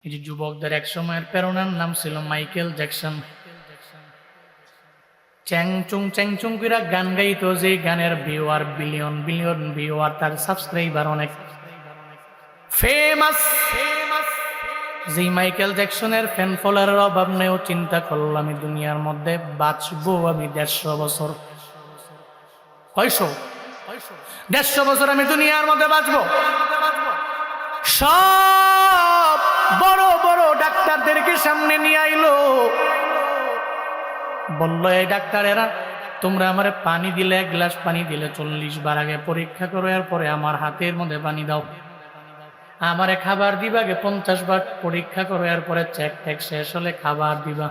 এই যে যুবকদের এক সময়ের প্রেরণার নাম ছিল মাইকেল জ্যাকসন। চ্যাং চুং কইরা গান গাইতো, যে গানের ভিউয়ার বিলিয়ন বিলিয়ন ভিউয়ার, তার সাবস্ক্রাইবার অনেক ফেমাস। যে মাইকেল জ্যাকসনের ফ্যান ফলোয়ারের অভাব নেই, ও চিন্তা করলো আমি দুনিয়ার মধ্যে বাঁচবো আমি 150 বছর। কয়শো? 150 বছর আমি দুনিয়ার মধ্যে বাঁচবো। সব বড় বড় ডাক্তারদেরকে সামনে নিয়ে আইলো, বলল এই ডাক্তারেরা তোমরা আমারে পানি দিলে, 1 গ্লাস পানি দিলে 40 বার আগে পরীক্ষা করো, এরপরে আমার হাতের মধ্যে পানি দাও। আমারে খাবার দিবা আগে 50 বার পরীক্ষা করো, এরপরে চেক টেক শেষ হলে খাবার দিবা।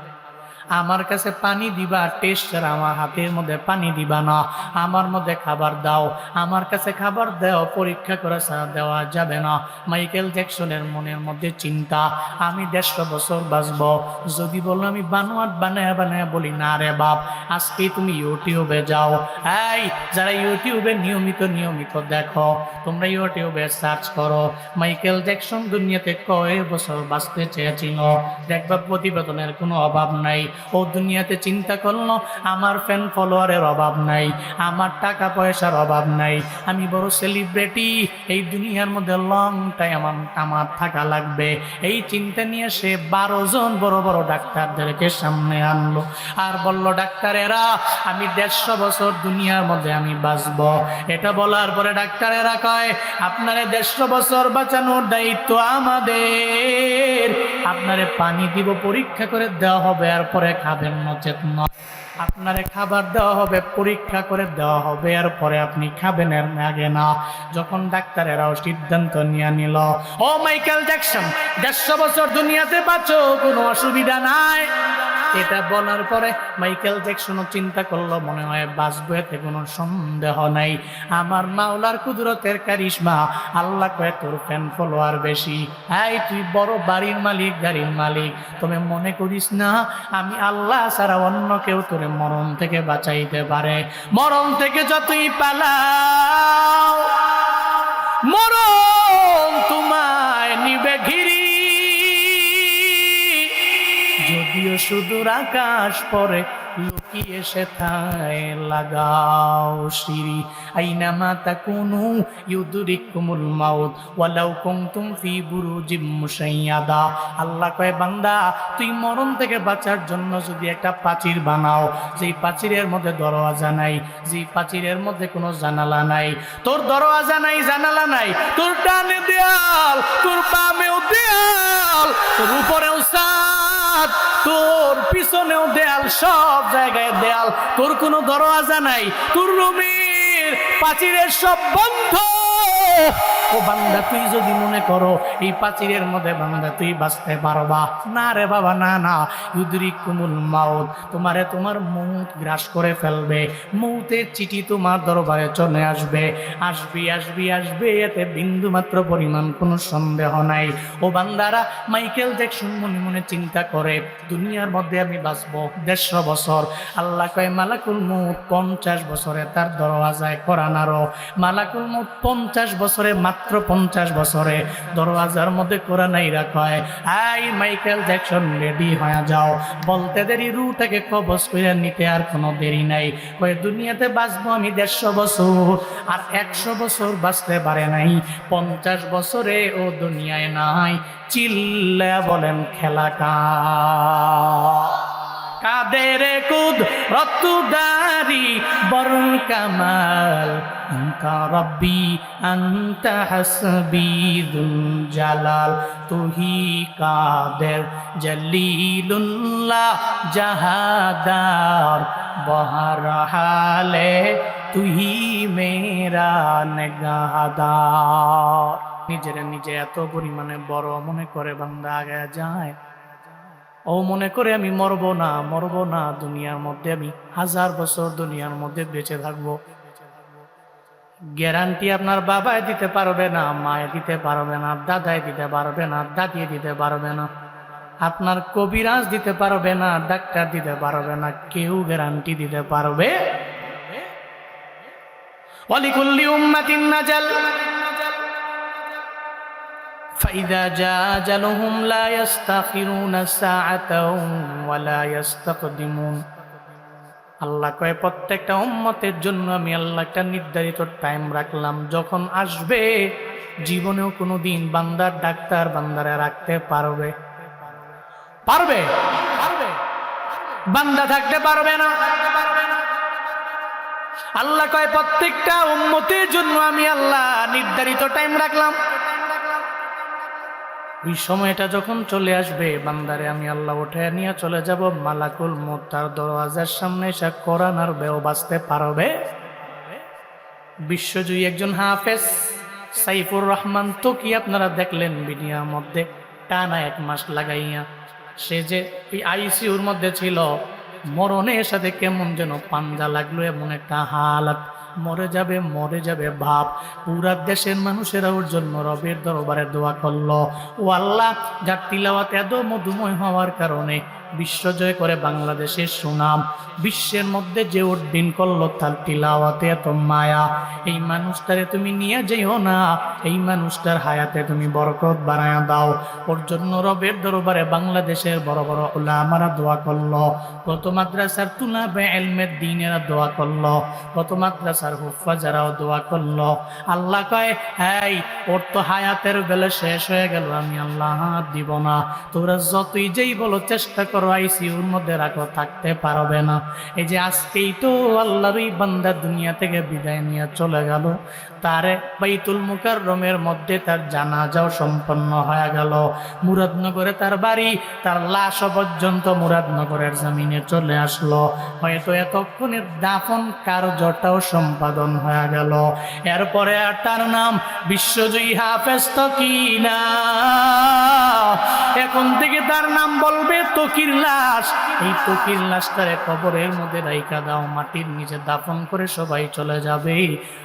আমার কাছে পানি দিবা টেস্ট, আর আমার হাতের মধ্যে পানি দিবা না। আমার মধ্যে খাবার দাও, আমার কাছে খাবার দাও, পরীক্ষা করে ছাড়া দেওয়া যাবে না। মাইকেল জ্যাকসনের মনের মধ্যে চিন্তা, আমি 150 বছর বাঁচবো। যদি বলো আমি বানোয়াট বানায় বানায় বলি, না রে বাপ, আজকেই তুমি ইউটিউবে যাও। এই যারা ইউটিউবে নিয়মিত দেখো, তোমরা ইউটিউবে সার্চ করো মাইকেল জ্যাকসন দুনিয়াতে কয় বছর বাঁচতে চেয়েছিল, দেখবা প্রতিবেদনের কোনো অভাব নাই। ও দুনিয়াতে চিন্তা করলো আমার ফ্যান ফলোয়ারের অভাব নাই, আমার টাকা পয়সার অভাব নাই, আমি বড় সেলিব্রিটি, এই দুনিয়ার মধ্যে লং টাইম আমার থাকা লাগবে। এই চিন্তা নিয়ে সে 12 জন বড় বড় ডাক্তারদেরকে সামনে আনলো আর বলল, ডাক্তারেরা আমি 150 বছর দুনিয়ার মধ্যে আমি বাঁচবো। এটা বলার পরে ডাক্তারেরা কয়, আপনারে 150 বছর বাঁচানোর দায়িত্ব আমাদের। আপনারে পানি দিব, পরীক্ষা করে দেওয়া হবে, এরপরে খাবেন, নচেত নয়। আপনারে খাবার দেওয়া হবে, পরীক্ষা করে দেওয়া হবে, এরপরে আপনি খাবেন, এর আগে না। যখন ডাক্তারেরাও সিদ্ধান্ত নিয়ে নিল, ও মাইকেল জ্যাকসন 150 বছর দুনিয়াতে বাঁচো, কোনো অসুবিধা নাই। এটা বলার পরে মাইকেল জ্যাকসনও চিন্তা করলো, মনে হয় বাঁচবো, এতে কোনো সন্দেহ নাই। আমার মাওলার কুদরতের কারিশমা, আল্লাহ কয় তোর ফ্যান ফলোয়ার বেশি, এই তুই বড় বাড়ির মালিক, গাড়ির মালিক, তুমি মনে করিস না আমি আল্লাহ ছাড়া অন্য কেউ তোরে মরণ থেকে বাঁচাইতে পারে। মরণ থেকে যতই পালাও, মরণ তোমায় নিবে ঘিরি। যদিও সুদূর আকাশ পরে লুকিয়ে সেথায় লাগাও সিঁড়ি, আইনামা তাকুনু ইউদরিকুমুল মাউত ওয়ালাউ কুনতুম ফি বুরুজিম মুশাইয়াদা। আল্লাহ কয়, বান্দা তুই মরণ থেকে বাঁচার জন্য যদি একটা প্রাচীর বানাও, যেই প্রাচীরের মধ্যে দরওয়াজা নাই, যেই প্রাচীরের মধ্যে কোনো জানালা নাই, তোর দরওয়াজা নাই, জানালা নাই, তোর ডানে দেয়াল, তোর বামেও দেয়াল, তোর উপরেও ছাদ, তোর পিছনেও দেয়াল, সব জায়গায় দেয়াল, তোর কোনো দরওয়াজা নাই, তোর রুমের প্রাচীরের সব বন্ধ। ও বান্দা তুই যদি মনে করো এই প্রাচীরের মধ্যে বান্দা তুই বাঁচতে পারবা, না রে বাবা, না না। ইউদরিকুমুল মাউত, তোমারে তোমার মৌত গ্রাস করে ফেলবে, মৌতের চিঠি তোমার দরবারে চলে আসবে, আসবি আসবি আসবে, এতে বিন্দু মাত্র পরিমাণ কোনো সন্দেহ নাই। ও বান্দারা, মাইকেল জ্যাকসন মনে মনে চিন্তা করে, দুনিয়ার মধ্যে আমি বাঁচবো 150 বছর। আল্লাহ কয়, মালাকুল মৌত 50 বছরে তার দরওয়াজায় কোরআনারো। মালাকুল মৌত 50 বছরে, মাত্র 50 বছরে দরওয়াজার মধ্যে কোরআনাইরা কয়, এই মাইকেল জ্যাকসন রেডি হয়ে যাও। বলতে দেরি, রুটাকে কবজ করে নিতে আর কোনো দেরি নাই। কয়, দুনিয়াতে বাঁচবো আমি 150 বছর, আর 100 বছর বাঁচতে পারে নাই, 50 বছরে ও দুনিয়ায় নাই। চিল্লা বলেন খেলা কাদের কুদরতদারি বরুণ কামাল, আনতা রব্বি আনতা হাসবি যুল জালাল, তুহি কাদের জলিলুল্লাহ জাহাদার, বহর হালে তুহি মেরা নেগাহদার। নিজের নিজে এত পরিমাণে বড় মনে করে বান্দা আগে যায়। ও মনে করে আমি মরবো না, দুনিয়ার মধ্যে আমি 1000 বছর দুনিয়ার মধ্যে বেঁচে থাকবো। গ্যারান্টি আপনার বাবায় দিতে পারবে না, মায়ে দিতে পারবে না, দাদায় দিতে পারবে না, দাদি দিতে পারবে না, আপনার কবিরাজ দিতে পারবে না, ডাক্তার দিতে পারবে না, কেউ গ্যারান্টি দিতে পারবে। ওয়ালিকুল্লি উম্মাতিন নাজাল فإذا جاء أجلهم لا يستأخرون ساعة ولا يستقدمون। আল্লাহ কয় প্রত্যেকটা উম্মতের জন্য আমি আল্লাহ একটা নির্ধারিত টাইম রাখলাম, যখন আসবে জীবনেও কোনোদিন বান্দার ডাক্তার বান্দারা রাখতে পারবে পারবে বান্দা থাকতে পারবে না। আল্লাহ কয় প্রত্যেকটা উম্মতের জন্য আমি আল্লাহ নির্ধারিত টাইম রাখলাম। ওই সময়টা যখন চলে আসবে বান্দারে আমি আল্লাহ উঠে নিয়ে চলে যাব, মালাকুল মউত তার দরওয়াজার সামনে এসে কোরআন আর বেও বাঁচতে পারবে। বিশ্বজয়ী একজন হাফেজ সাইফুর রহমান তো কি আপনারা দেখলেন ভিডিওর মধ্যে, টানা 1 মাস লাগাইয়া সে যে এই আইসিইউর মধ্যে ছিল, মরণের সাথে কেমন যেন পাঞ্জা লাগলো, এমন একটা হালাত, মরে যাবে ভাব। পুরা দেশের মানুষেরা ওর জন্য রবের দরবারে দোয়া করলো, ও আল্লাহ যার তিলাওয়াত এত মধুময় হওয়ার কারণে বিশ্বজয় করে বাংলাদেশের সুনাম বিশ্বের মধ্যে যে উড্ডীন করলো, তার তিলাওয়াতে এত মায়া, এই মানুষটারে তুমি নিয়ে যেও না, এই মানুষটার হায়াতে তুমি বরকত বানায়া দাও। ওর জন্য রবের দরবারে বাংলাদেশের বড় বড় উলামারা দোয়া করলো, কত মাদ্রাসার তুলাবে ইলমের দ্বীনেরা দোয়া করলো, কত মাদ্রাসার হুফাজারাও দোয়া করলো। আল্লাহ কয় এই ওর তো হায়াতের বেলা শেষ হয়ে গেল, আমি আল্লাহ হাত দিব না, তোরা যতই যেই বলো চেষ্টা করো আইসিইউর মধ্যে রাখো, থাকতে পারবে না। এই যে আজকেই তো আল্লাহরই বান্দা দুনিয়া থেকে বিদায় নিয়ে চলে গেল, তারে বাইতুল মুকাররমের মধ্যে তার জানাজাও সম্পন্ন হয়ে গেল। মুরাদনগরে তার বাড়ি, তার লাশ পর্যন্ত মুরাদনগরের জমিনে চলে আসলো, হয়তো এতক্ষণে দাফন কার্যটাও সম্পাদন হয়ে গেল। এরপরে আর তার নাম বিশ্বজয়ী হাফেজ তকি না, এখন থেকে তার নাম বলবে তকির লাশ। এই তকির লাশটারে কবরের মধ্যে রাইখা দাও, মাটির নিচে দাফন করে সবাই চলে যাবে।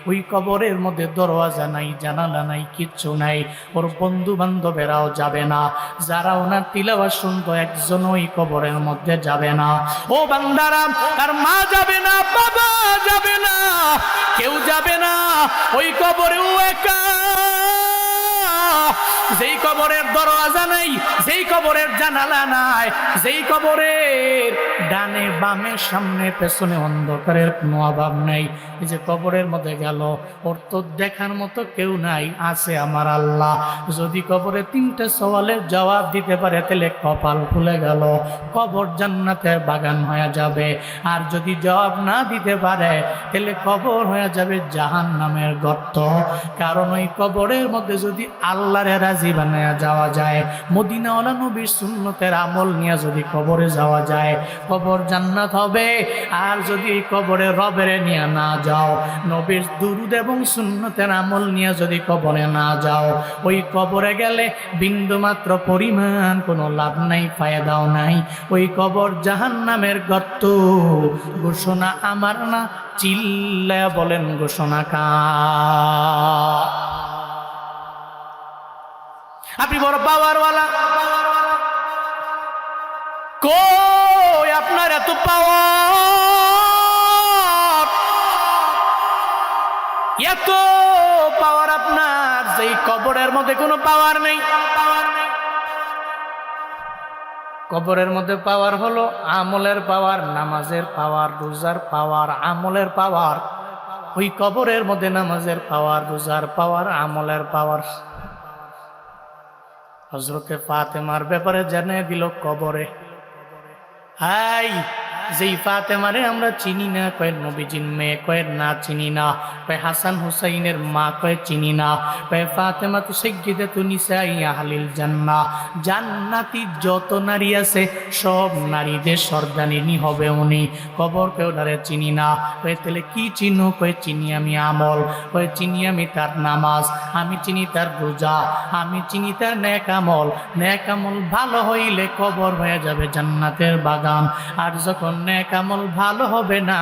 ওই কবরের মধ্যে দরওয়াজা নাই, জানালা নাই, কিচ্ছু নাই, ওর বন্ধু বান্ধবেরাও যাবে না, যারা ওনার তিলাওয়াত শুনতো একজন ওই কবরের মধ্যে যাবে না। ও বান্দারা, তার মা যাবে না, বাবা যাবে না, কেউ যাবে না, ওই কবরেও একা। যেই কবরের দরওয়াজা নাই, যেই কবরের জানালা নাই, যেই কবরের ডানে বামে সামনে পেছনে অন্ধকারের কোনো অভাব নাই, এই যে কবরের মধ্যে গেল, ওর তো দেখার মতো কেউ নাই, আছে আমার আল্লাহ। যদি কবরে 3টে সওয়ালের জবাব দিতে পারে তাহলে কপাল খুলে গেল, কবর জান্নাতের বাগান হয়ে যাবে। আর যদি জবাব না দিতে পারে তাহলে কবর হয়ে যাবে জাহান্নামের গর্ত। কারণ ওই কবরের মধ্যে যদি আল্লাহর রাজি বানায়া যাওয়া যায়, মদিনাওয়ালা নবীর সুন্নতের আমল নিয়ে যদি কবরে যাওয়া যায়, কবর জান্নাত হবে। আর যদি কবরে রবের নিয়ে না যাও, নবীর দুরুদ এবং সুন্নতের আমল নিয়ে যদি কবরে না যাও, ওই কবরে গেলে বিন্দুমাত্র পরিমাণ কোনো লাভ নাই, ফায়দাও নাই, ওই কবর জাহান্নামের গর্ত। ঘোষণা আমার না, চিল্লায়া বলেন ঘোষণা কার? আপনি বড় পাওয়ারওয়ালা, কই আপনার এত পাওয়ার, এত পাওয়ার আপনার, যেই কবরের মধ্যে কোনো পাওয়ার নেই। কবরের মধ্যে পাওয়ার হলো আমলের পাওয়ার, নামাজের পাওয়ার, রোজার পাওয়ার, আমলের পাওয়ার। ওই কবরের মধ্যে নামাজের পাওয়ার, রোজার পাওয়ার, আমলের পাওয়ার। হযরতে ফাতেমার ব্যাপারে জানিয়ে দিল কবরে। হাই, যেই ফাতেমারে আমরা চিনি না, কয় নবীজির মেয়ে, কয় না চিনি না, কয় হাসান হুসাইনের মা, কয় চিনি না, কয় ফাতেমা তো সাইয়্যিদাতু নিসাই আহলিল জান্নাহ, জান্নাতি যত নারী আছে সব নারীদের সর্দানিনী হবে উনি। কবর কেউ ধরে চিনি না, কয় তাহলে কি চিনো? কয় চিনি আমি আমল, কয় চিনি আমি তার নামাজ, আমি চিনি তার রোজা, আমি চিনি তার নেক আমল। নেক আমল ভালো হইলে কবর হয়ে যাবে জান্নাতের বাগান, আর যখন নেক আমল ভালো হবে না,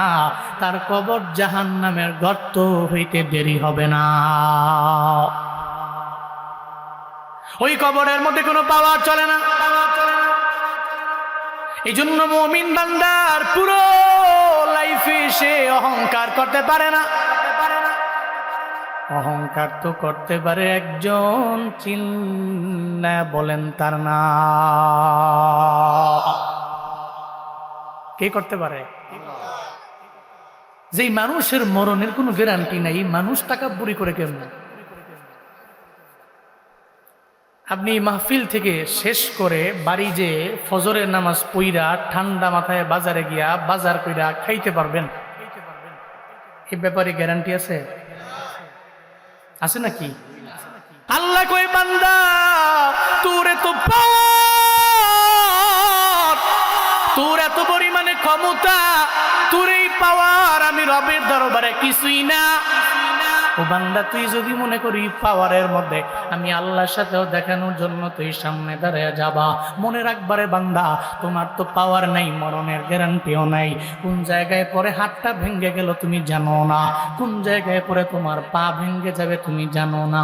তার কবর জাহান্নামের গর্ত হইতে দেরি হবে না। ওই কবরের মধ্যে কোনো পাওয়ার চলে না। এই জন্য মুমিন বান্দার পুরো লাইফে সে অহংকার করতে পারে না। অহংকার তো করতে পারে একজন, চিল্লা বলেন তার নাম। কে করতে পারে? যেই মানুষের মরণের কোনো গ্যারান্টি নাই, মানুষ তাকাব্বুরি করে কেমন? আপনি মাহফিল থেকে শেষ করে বাড়ি যে ফজরের নামাজ পইরা ঠান্ডা মাথায় বাজারে গিয়া বাজার কইরা খাইতে পারবেন, এই ব্যাপারে গ্যারান্টি আছে? আছে নাকি? আল্লাহ কই বান্দা তোর এত পাওয়ার, তোর এত পরিমাণে ক্ষমতা, তোর এই পাওয়ার আমি রবের দরবারে কিছুই না। ও বান্দা তুই যদি মনে করি পাওয়ারের মধ্যে আমি আল্লাহর সাথেও দেখানোর জন্য তুই সামনে দাঁড়িয়ে যাবা, মনে রাখবারে বান্দা তোমার তো পাওয়ার নাই, মরণের গ্যারান্টিও নাই। কোন জায়গায় পরে হাতটা ভেঙে গেল তুমি জানো না, কোন জায়গায় পরে তোমার পা ভেঙে যাবে তুমি জানো না।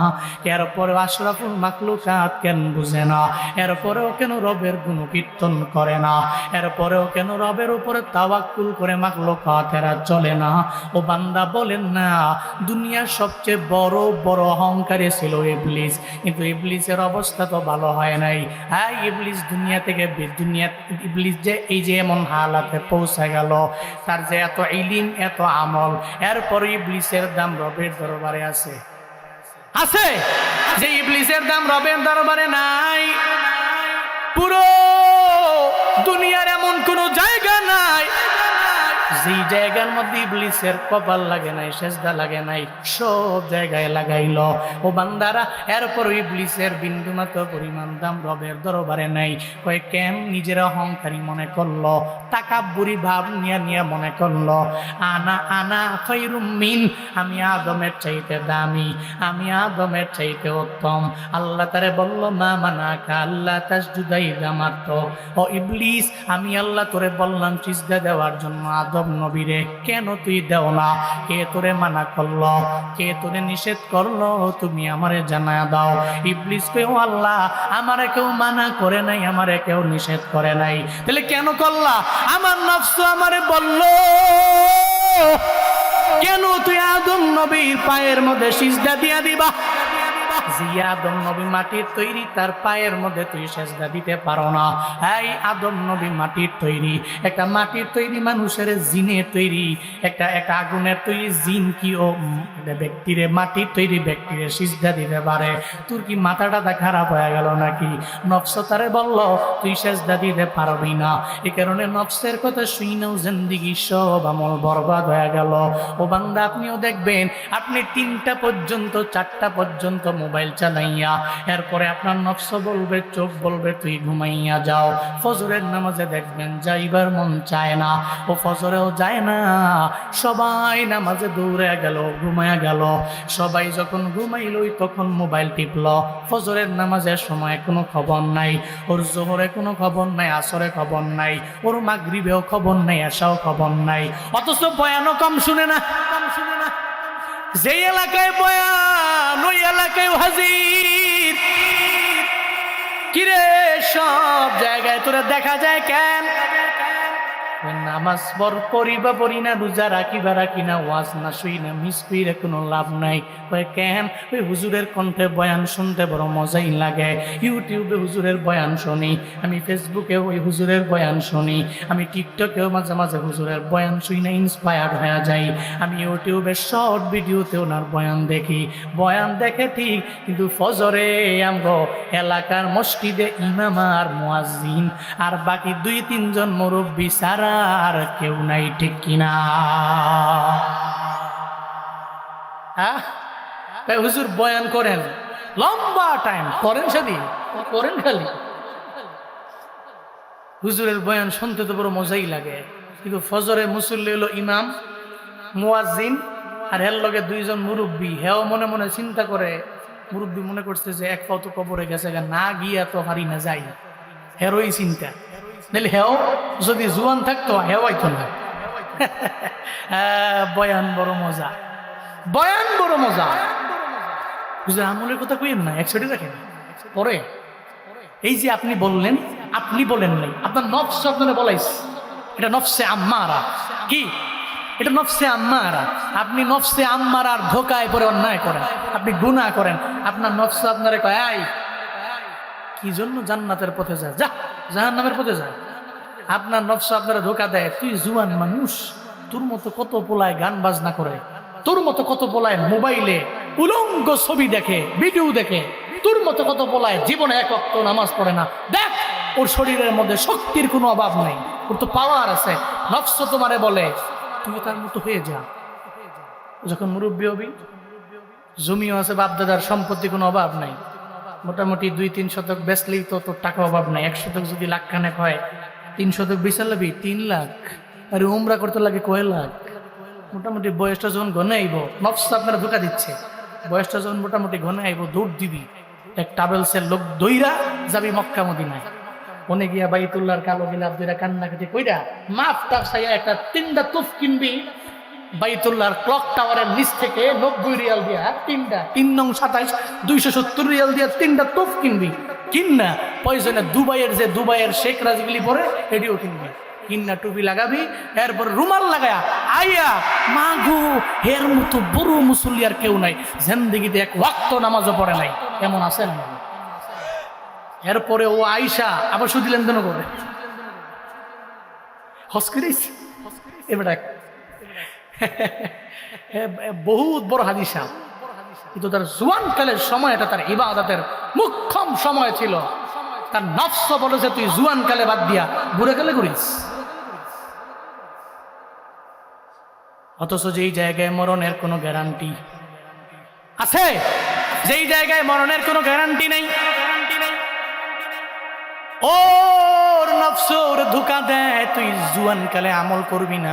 এরপরে আশরাফুল মাখলুকাত কেন বুঝে না? এরপরেও কেন রবের গুণকীর্তন করে না? এরপরেও কেন রবের উপরে তাওয়াক্কুল করে মাখলুকাতেরা চলে না? ও বান্দা বলেন না দুনিয়ার সবচেয়ে বড় বড় অহংকারী ছিল ইবলিস, কিন্তু ইবলিসের অবস্থা তো ভালো হয় নাই। হ্যাঁ, ইবলিস দুনিয়া থেকে ইবলিস যে এই যে এমন হালাতে পৌঁছে গেল, তার যে এত ইলিম এত আমল, এরপর ইবলিসের দাম রবের দরবারে আছে? আছে? যে ইবলিসের দাম রবের দরবারে নাই? পুরো দুনিয়ার এমন কোনো জায়গা নাই যেই জায়গার মধ্যে ইবলিসের কপাল লাগে নাই, সেজদা লাগে নাই, সব জায়গায় লাগাইল। ও বান্দারা, এরপর ইবলিসের বিন্দুমাত্র পরিমাণ দাম রবের দরবারে নাই। কয় কেন? নিজের অহংকারী মনে করলো, তাকাব্বুরি ভাব নিয়ে নিয়ে মনে করলো আনা আনা খায়রুম মিন, আমি আদমের চাইতে দামি, আমি আদমের চাইতে উত্তম। আল্লাহ তারে বলল মা মানাকা আল্লাহ তাসজুদা ইযা মারত। ও ইবলিস, আমি আল্লাহ তোরে বললাম সিজদা দেওয়ার জন্য আদম নবীরে, কেন তুই দেও না? কে তোরে মানা করলো? কে তোরে নিষেধ করলো? তুমি আমারে জানায়া দাও। ইবলিস কই ও আল্লাহ, আমারে কেউ মানা করে নাই, আমারে কেউ নিষেধ করে নাই, তাহলে কেন করলা? আমার নফস আমারে বললো। কেন তুই আদম নবীর পায়ের মধ্যে সিজদা দিয়া দিবা? যে আদম নবী মাটির তৈরি, তার পায়ের মধ্যে তুই সেজদা দিতে পারো না। এই আদম নবী মাটির তৈরি, একটা মাটির তৈরি মানুষের জিনের তৈরি, একটা আগুনের তৈরি জিন কি ও ব্যক্তিরে, মাটির তৈরি ব্যক্তিরে সিজদা দিতে পারে? তোর কি মাথাটা খারাপ হয়ে গেল নাকি? নফস তারে বলল তুই সেজদা দিতে পারবি না। এই কারণে নফসের কথা শুইনাও জিন্দেগি সব আমল বরবাদ হয়ে গেল। ও বান্দা, আপনিও দেখবেন আপনি 3টা পর্যন্ত 4টা পর্যন্ত মোবাইল চালাইয়া, এরপরে আপনার নফস বলবে, চোখ বলবে তুই ঘুমাইয়া যাও। ফজরের নামাজে দেখবেন যাইবার মন চায় না, ও ফজরেও যায় না। সবাই নামাজে দৌড়ে গেল, ঘুমাইয়া গেল। সবাই যখন ঘুমাইলই তখন মোবাইল টিপল। ফজরের নামাজের সময় কোনো খবর নাই, ওর জোহরে কোনো খবর নাই, আসরে খবর নাই, ওর মাগরিবেও খবর নাই, এশাও খবর নাই। অথচ বয়ানও কম শুনে না। যে এলাকায় বয়ান ওই এলাকায় হাজির। কিরে, সব জায়গায় তোরা দেখা যায় কেন? নামাজ পড়ি বা পড়ি না, রোজা রাখি বা রাখি না, ওয়াজ না শুই না, মিস কইরে কোনো লাভ নাই। কেন? ওই হুজুরের কণ্ঠে বয়ান শুনতে বড় মজাই লাগে। ইউটিউবে হুজুরের বয়ান শুনি, আমি ফেসবুকেও ওই হুজুরের বয়ান শুনি, আমি টিকটকেও মাঝে মাঝে হুজুরের বয়ান শুই না, ইন্সপায়ার্ড হয়ে যাই। আমি ইউটিউবের শর্ট ভিডিওতে ওনার বয়ান দেখি। বয়ান দেখে ঠিক, কিন্তু ফজরে আমগো এলাকার মসজিদে ইমাম আর মুয়াজ্জিন আর বাকি 2-3 জন মুরব্বি সারা আর কেউ নাই, ঠিক কিনা? হ্যাঁ, হুজুর বয়ান করেন লম্বা টাইম, করেন সেদিন করেন খালি। হুজুরের বয়ান শুনতে তো বড় মজাই লাগে, কিন্তু ফজরে মুসল্লি হলো ইমাম মুয়াজ্জিন আর এর লগে 2 জন মুরব্বি। হেও মনে মনে চিন্তা করে, মুরব্বি মনে করছে যে এক পাও তো কবরে গেছে, না গিয়া তো হারি না যাই, হেরোই চিন্তা। নাহলে হেও যদি জুয়ান থাকতো হেও আইতো না। বয়ান বড় মজা, বয়ান বড় মজা। বুঝলেন? আমলের কথা কইেন না, একসাথে রাখেন পরে। এই যে আপনি বললেন, আপনি বলেন নাই, আপনার নফস আপনারা বলাইছে, এটা নফসে আম্মারা। কি এটা নফসে আম্মারা। আপনি নফসে আম্মারার ধোকায় পড়ে অন্যায় করেন, আপনি গুনাহ করেন, আপনার নফস আপনারে কয় আই কি জন্য জান্নাতের পথে যায়, যা জাহান্নামের পথে যায়। আপনার নফস আপনারা ধোকা দেয়, তুই জুয়ান মানুষ, তোর মতো কত পোলায় গান বাজনা করে, তোর মতো কত পোলায় মোবাইলে উলঙ্গ ছবি দেখে, ভিডিও দেখে, তোর মতো কত পোলায় জীবনে এক ওয়াক্ত নামাজ পড়ে না, দেখ ওর শরীরের মধ্যে শক্তির কোনো অভাব নেই, ওর তো পাওয়ার আছে। নফস তোমারে বলে তুই তার মতো হয়ে যা। যখন মুরব্বী হবি, জমিও আছে, বাপদাদার সম্পত্তি কোনো অভাব নাই, মোটামুটি 2-3 শতক বেচলেই তো তোর টাকা অভাব নাই। 1 শতক যদি লাখ খানেক হয়, 3 শতক বেচালাবি 3 লাখ, আর উমরা করতে লাগে কয় লাখ। মোটামুটি বয়সটা যখন ঘনে আইব, নফস আপনারা ধোকা দিচ্ছে, বয়সটা যখন মোটামুটি ঘনে আইব, দৌড় দিবি, এক ট্রাভেলসের লোক দইরা যাবি মক্কা মদিনায়, মনে গিয়া বাইতুল্লাহর কালো গিলাপ দইরা কান্নাকাটি কইরা মাফ টাফ চাইয়া একটা 3টা তুফ কিনবি বাইতুল্লাহর ক্লক টাওয়ারের নিচ থেকে 90 রিয়াল দিয়া 3টা, 3 নং 27 270 রিয়াল দিয়া 3টা তুফ কিনবি। কিন্না পয়সনে দুবাইয়ের শেখ রাজগুলি পরে এটিও কিনবি, কিন্না টুপি লাগাবি, এরপর রুমাল লাগায়া আইয়া মাগো এর মতো বড় মুসল্লি আর কেউ নাই, জিন্দেগিতে 1 ওয়াক্ত নামাজও পড়ে নাই, এমন আছেন। এরপরে ও আইসা আবার সুদি লেনদেনও করে, হজ করেছে এবার বহুত বড় হাদিসা। কিন্তু তার জুয়ানকালের সময়, এটা তার ইবাদতের মুখ্যম সময় ছিল। তার নফস বলেছে তুই জুয়ানকালে বাদ দিয়া বুড়ে কালে করিস। অথচ যেই জায়গায় মরণের কোনো গ্যারান্টি আছে, যেই জায়গায় মরণের কোনো গ্যারান্টি নেই, ওর নফস ওর ধোঁকা দেয় তুই জুয়ানকালে আমল করবি না,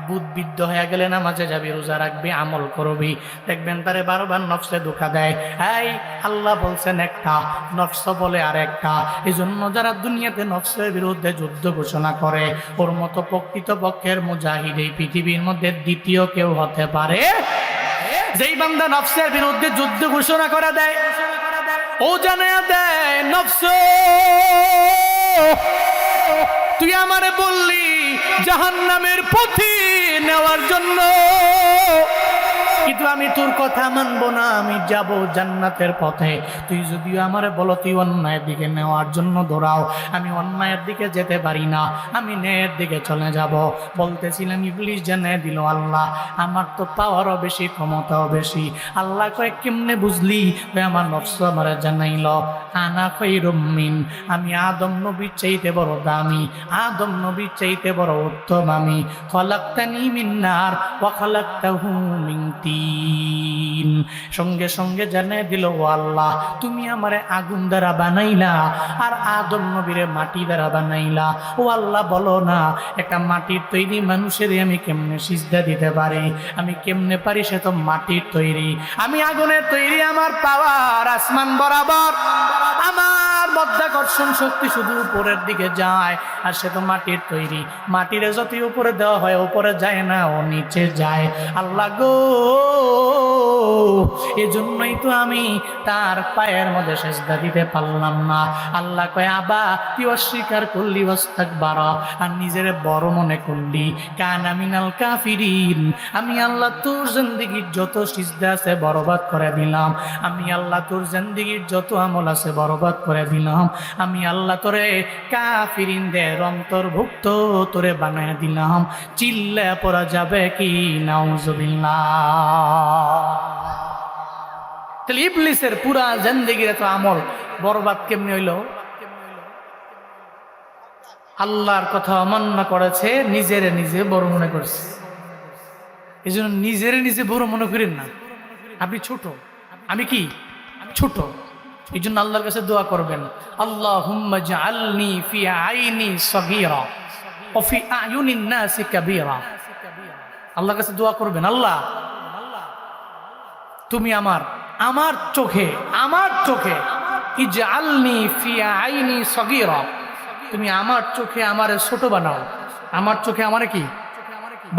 বুদ্ধবিদ্ধ হয়ে গেলে নামাজে যাবি, রোজা রাখবি, আমল করবি, দেখবেন তারে বারবার নফসে ধোঁকা দেয়। এই আল্লাহ বলছেন একটা, নফস বলে আর একটা। এই জন্য যারা দুনিয়াতে নফসের বিরুদ্ধে যুদ্ধ ঘোষণা করে, ওর মতো প্রকৃতপক্ষের মুজাহিদ এই পৃথিবীর মধ্যে দ্বিতীয় কেউ হতে পারে। যেই বান্দা নফসের বিরুদ্ধে যুদ্ধ ঘোষণা করে দেয়, ও জানে দেয় নফস তুই আমারে বললি জাহান্নামের পথে নেওয়ার জন্য, কিন্তু আমি তোর কথা মানবো না, আমি যাব জান্নাতের পথে। তুই যদিও আমারে বলো তুই অন্যায়ের দিকে নেওয়ার জন্য দৌড়াও, আমি অন্যায়ের দিকে যেতে পারি না, আমি ন্যায়ের দিকে চলে যাব। বলতেছিলাম ইবলিস জানায় দিল আল্লাহ আমার তো পাওয়ারও বেশি, ক্ষমতাও বেশি। আল্লাহ কয় কেমনে বুঝলি? আমার নফস আমারে জানাইল আনা খায়রুম মিন, আমি আদম নবীর চাইতে বড় দামি, আদম নবীর চাইতে বড় উত্তম আমি। খলাকতানি মিন নার ওয়া খলাকতাহু মিন তিন। সঙ্গে সঙ্গে জানিয়ে দিল ও আল্লাহ তুমি আমারে আগুন দ্বারা বানাইলা আর আদম নবীরে মাটি দ্বারা বানাইলা। ও আল্লাহ বলো না একটা মাটির তৈরি মানুষের আমি কেমনে সিজদা দিতে পারি? আমি কেমনে পারি? সে তো মাটির তৈরি, আমি আগুনের তৈরি, আমার পাওয়ার আসমান বরাবর, আমার মধ্যাকর্ষণ শক্তি শুধু উপরের দিকে যায়, আর সে তো মাটির তৈরি, মাটিরে যত উপরে দেওয়া হয় উপরে যায় না, ও নিচে যায়। আল্লাহ গো এজন্যই তো আমি তার পায়ের মধ্যে সিজদা দিতে পারলাম না। আল্লাহ কয় আবা তুই অস্বীকার করলি ওয়াস্তাকবারা, আর নিজের বড় মনে করলি, কানা মিনাল কাফিরিন। আমি আল্লাহ তোর জিন্দেগির যত সিজদা আছে বরবাদ করে দিলাম, আমি আল্লাহ তোর জিন্দেগির যত আমল আছে বরবাদ করে দিলাম, আমি আল্লাহ তোরে কাফিরিনদের অন্তর্ভুক্ত তোরে বানায় দিলাম। চিল্লা পড়া যাবে কি নাউজুবিল্লাহ। তাহলে ইবলিসের পুরা জিন্দেগির এত আমল বরবাদ কেমনে হইল? আল্লাহর কথা অমান্য করেছে, নিজের নিজে বড় মনে করছে। এই জন্য নিজের নিজে বড় মনে করেন না, আপনি ছোট, আমি কি ছোট। এই জন্য আল্লাহর কাছে দোয়া করবেন, আল্লাহুম্মা জাআলনি ফি আইনি সগীরা ওয়া ফি আয়ুনিন নাসি কাবীরা। আল্লাহর কাছে দোয়া করবেন, আল্লাহ তুমি আমার চোখে ইজআলনি ফি আইনি সগীরা, তুমি আমার চোখে আমারে ছোট বানাও, আমার চোখে আমারে কি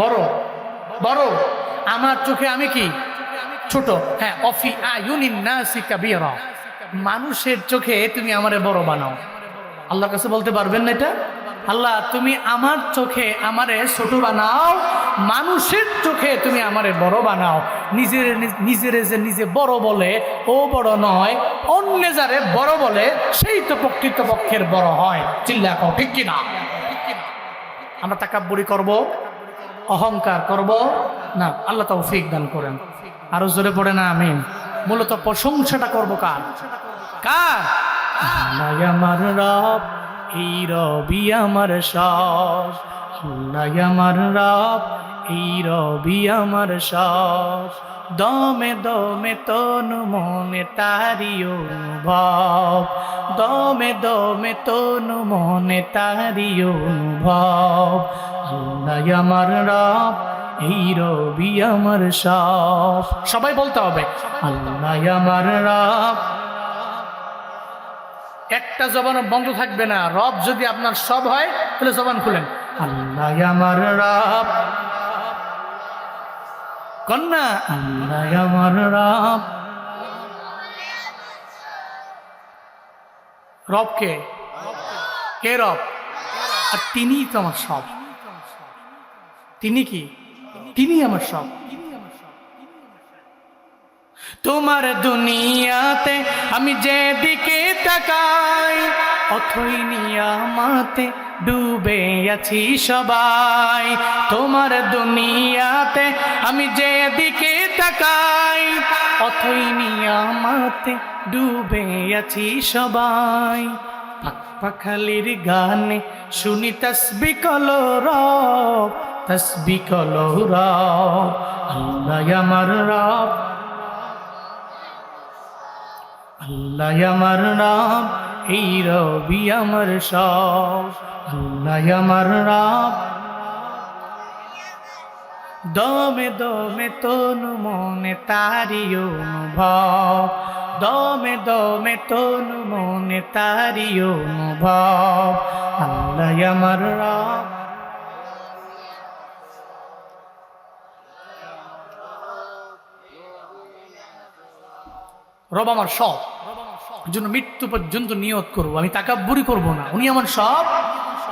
বড়, আমার চোখে আমি কি ছোট। হ্যাঁ, অফি আয়ুনিন নাসি কাবীরা, মানুষের চোখে তুমি আমারে বড় বানাও। আল্লাহর কাছে বলতে পারবেন না এটা? আল্লাহ তুমি আমার চোখে আমারে ছোট বানাও, মানুষের চোখে তুমি আমারে বড় বানাও, নিজের যে নিজে বড় বলে ও বড় নয়, অন্য যারে বড় বলে সেই তো প্রকৃতপক্ষের বড় হয়। চিল্লা কও ঠিক কিনা? আমরা তাকাব্বুরি করব, অহংকার করব না। আল্লাহ তৌফিক দান করেন। আরো জোরে পড়ে না আমিন। মূলত প্রশংসাটা করব কার? আল্লাহ আমার রব, এই রবি আমার সব। আল্লাহ আমার রব, এই রবি আমার সব। দমে দমে তনু মনে তারি অনুভব, দমে দমে তনু মনে তারি অনুভব। আল্লাহ আমার রব, এই রবি আমার সব। সবাই বলতে হবে আল্লাহ আমার রব। একটা জবান বন্ধ থাকবে না। রব যদি আপনার সব হয় তাহলে জবান খুলেন, আল্লাহ আমার রব। কন্যা আল্লাহ আমার রব। রব কে? কে রব? আর তিনিই তো আমার সব। তিনি কি? তিনি আমার সব। তোমার দুনিয়াতে আমি যেদিকে তাকাই, অথই নিয়ামতে ডুবে আছি সবাই। তোমার দুনিয়াতে আমি যেদিকে তাকাই, অথই নিয়ামতে ডুবে আছি সবাই। পাখালির গানে শুনি তসবিহ কলো রব, তসবিহ কলো রব। আল্লাহ আমার রব, আল্লাহ আমার রব, এই রবি আমার সব। আল্লাহ আমার রব। দমে দমে তনু মনে তারি অনুভব, দমে দমে তনু মনে তারি অনুভব। আল্লাহ আমার রব। রব আমার সব। জন্য মৃত্যু পর্যন্ত নিয়ত করবো, আমি তাকাব্বুরি করব না। উনি আমার সব,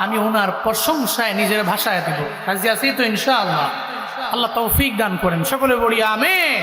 আমি ওনার প্রশংসায় নিজের ভাষায় দেব। রাজি আছি তো ইনশাআল্লাহ? আল্লাহ তৌফিক দান করেন। সকলে বলি আমিন।